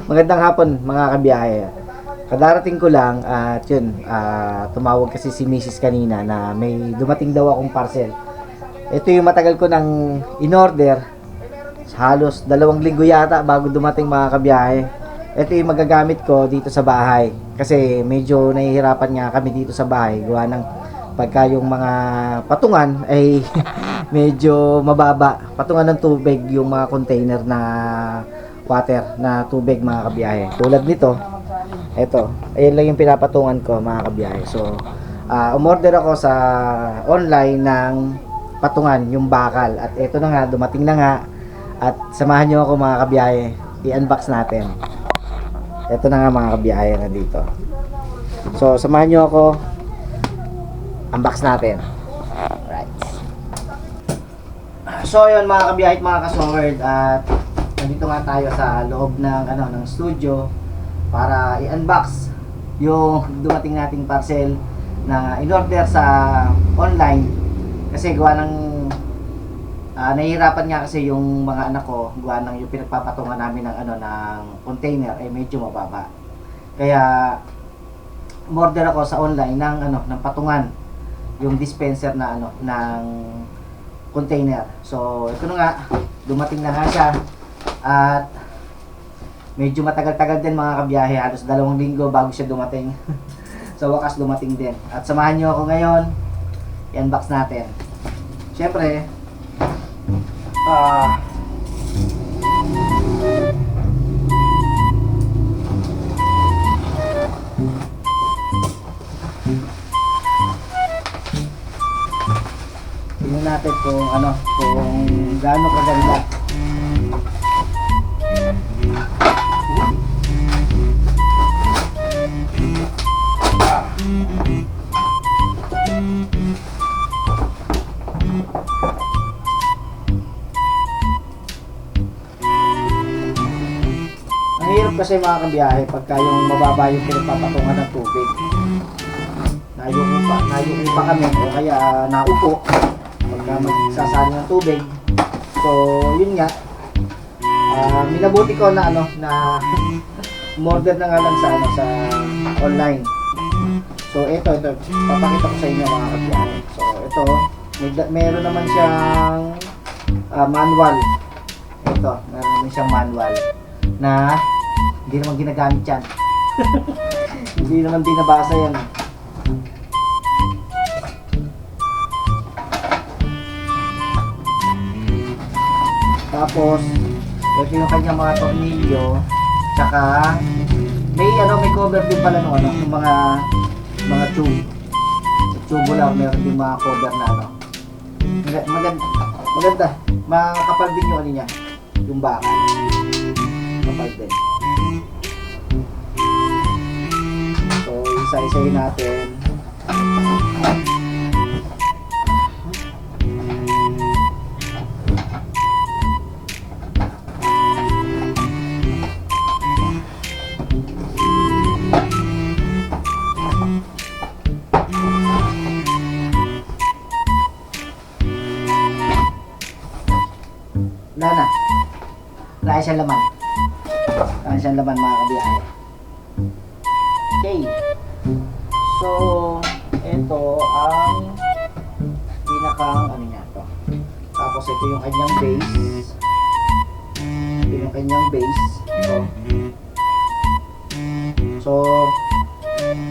Magandang hapon mga kabiyahe. Kadarating ko lang at yun, tumawag kasi si Mrs. kanina na may dumating daw akong parcel. Ito yung matagal ko nang in-order. Halos 2 linggo yata bago dumating mga kabiyahe. Ito yung magagamit ko dito sa bahay. Kasi medyo nahihirapan nga kami dito sa bahay. Gawa ng pagka yung mga patungan ay medyo mababa. Patungan ng tubig yung mga container na water na tubig mga kabiyahe. Tulad nito, ito, ayun lang yung pinapatungan ko mga kabiyahe. So, umorder ako sa online ng patungan, yung bakal. At ito na nga, dumating na nga. At samahan nyo ako mga kabiyahe. I-unbox natin. Ito na nga mga kabiyahe na dito. So, samahan nyo ako. Unbox natin. Alright. So, yun mga kabiyahe at mga kasword. At nandito nga tayo sa loob ng ng studio para i-unbox yung dumating nating parcel na in-order sa online kasi gawa ng nahihirapan nga kasi yung mga anak ko gawa ng yung pinagpapatungan namin ng ng container ay medyo mababa. Kaya umorder ako sa online ng ng patungan yung dispenser na ng container. So ito na nga, dumating na nga siya. At medyo matagal-tagal din mga kabiyahe, halos 2 linggo bago siya dumating. Sa wakas dumating din. At samahan nyo ako ngayon, i-unbox natin. Siyempre, tingnan natin kung kung gaano kaganda. Ang hirap kasi mga kabiyahe pagka yung mababa yung pinagpapatungan ng tubig. Nayuko pa kami o kaya naupo pagka magsasali ng tubig. So yun nga, minabuti ko na na umorder na nga lang sa online. So ito papakita ko sa inyo mga kabiyahe. So ito, meron naman siyang manual. Ito, meron naman siyang manual na hindi naman ginagamit yan. Hindi naman binabasa yan. Tapos ito yung kanyang mga tornilyo, tsaka may cover din pala ng yung mga tube. Tubular, meron din mga cover na maganda. Makapal din yung niya, yung bakal. Kapal din. So, isa-isahin natin. Wala siyang laman. Wala siyang laman mga kabiyahe. Okay. So, ito ang pinakang niya to. Tapos ito yung kanyang base. Ito yung kanyang base. So,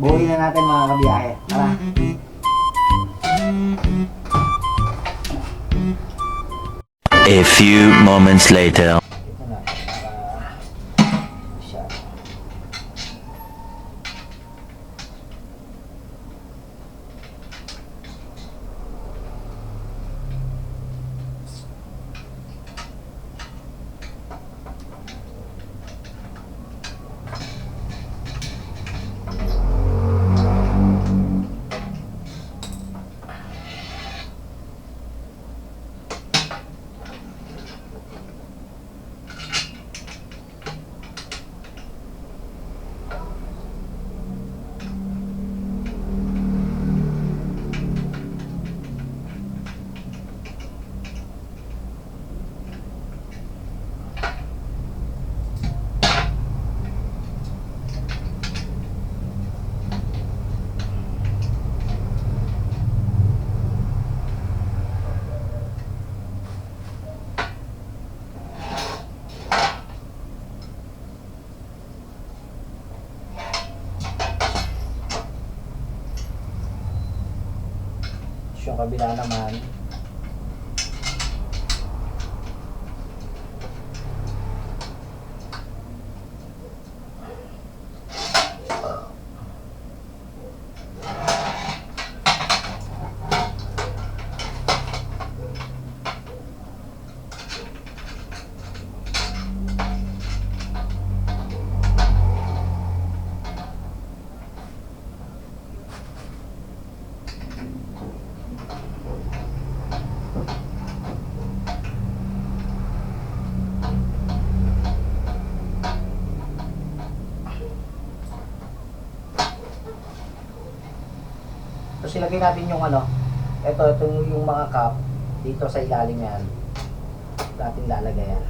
buuin na natin mga kabiyahe. Tara. A few moments later. kabila naman. Tapos ilagay natin yung ano, itong yung mga cup dito sa ilalim yan. Natin lalagay yan.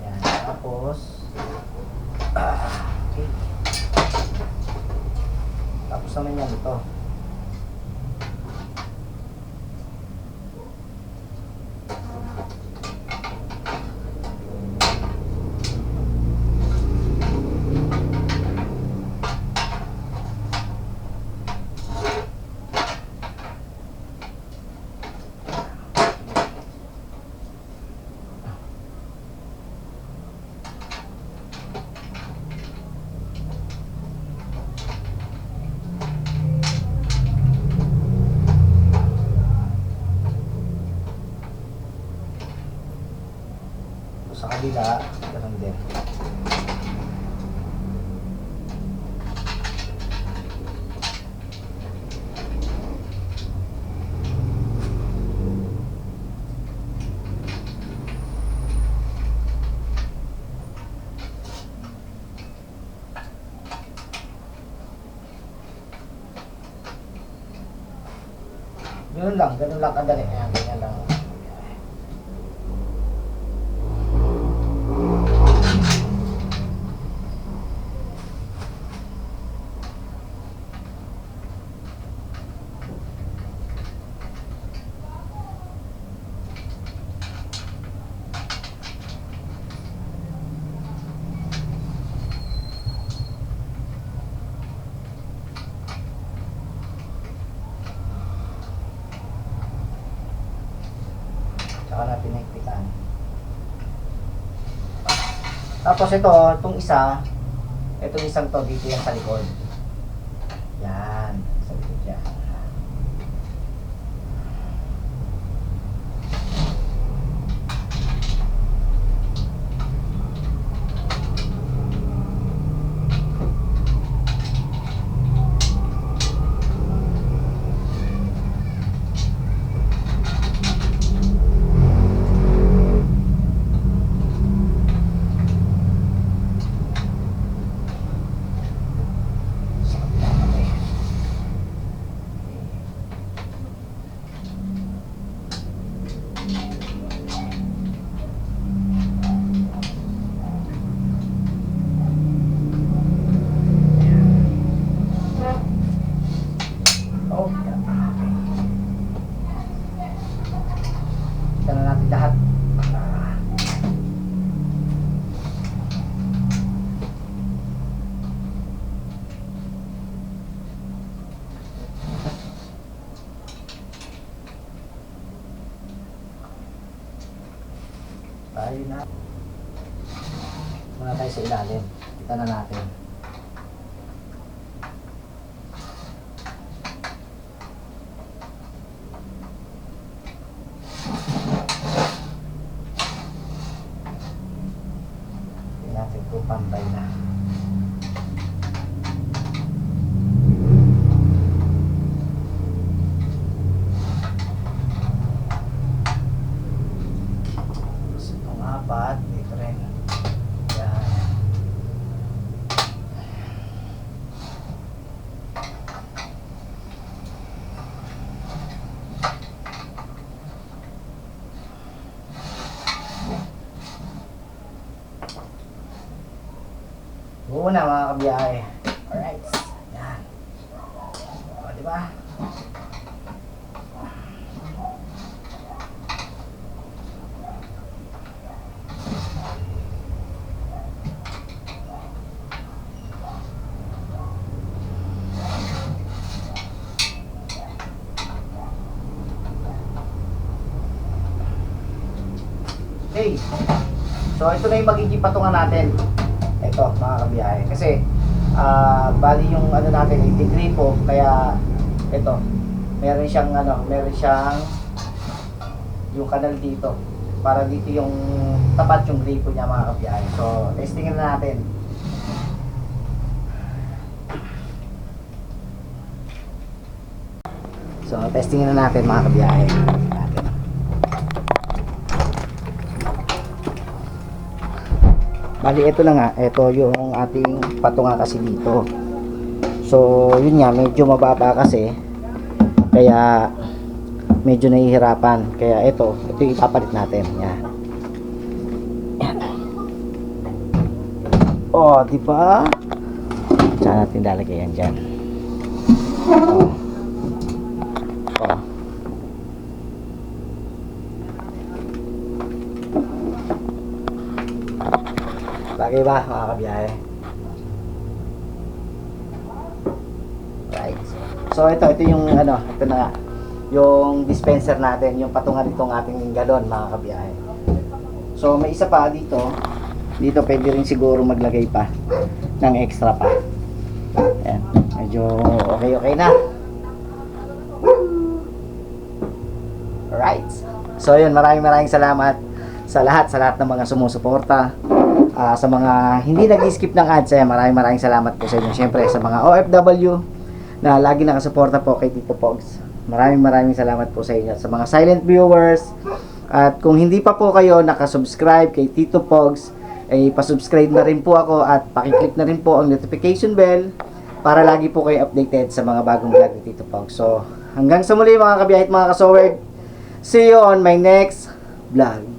Yan, tapos okay. Tapos naman yan ito. Sa kabila, ganun din. Ganun lang kadali. Ayan, ganyan lang. Saka natin higpitan. Tapos itong isang to dito yan sa likod. Yan, sa likod yan. Lahat. Tayo na. Muna tayo sa ilalim. Kita na natin. Pantay na. Tapos itong apat, dito rin. Yan. Oo na mga kabiyahe. Alright. Yan. O, diba? Okay. So, ito na yung magiging patungan natin. Ito, mga kabiyahe. Kasi, bali yung ano natin, yung tigripo, kaya, ito, meron siyang, meron siyang, yung kanal dito. Para dito yung, tapat yung gripo niya, mga kabiyahe. So, testingin na natin. So, testingin na natin, mga kabiyahe. Bali, ito na nga. Ito yung ating patunga kasi dito. So, yun nga. Medyo mababa kasi. Kaya, medyo nahihirapan. Kaya ito yung ipapalit natin. Yan. Yan. Oh, di ba? Saan natin lalagay yan dyan? Oh. Oh. Bagay ba, mga kabiyahe? Right. So, ito yung ito na nga. Yung dispenser natin, yung patungan nitong ating galon, mga kabiyahe. So, may isa pa dito. Dito pwede rin siguro maglagay pa ng extra pa. Ayan. Medyo okay na. Right. So, yun. Maraming salamat sa lahat ng mga sumusuporta. Sa mga hindi nag-skip ng ads, maraming salamat po sa inyo. Siyempre, sa mga OFW na lagi nakasuporta po kay Tito Pogs. Maraming salamat po sa inyo. Sa mga silent viewers, at kung hindi pa po kayo nakasubscribe kay Tito Pogs, ay pasubscribe na rin po ako at pakiclick na rin po ang notification bell para lagi po kayo updated sa mga bagong vlog ni Tito Pogs. So, hanggang sa muli mga kabiyahe at mga kasowerd. See you on my next vlog.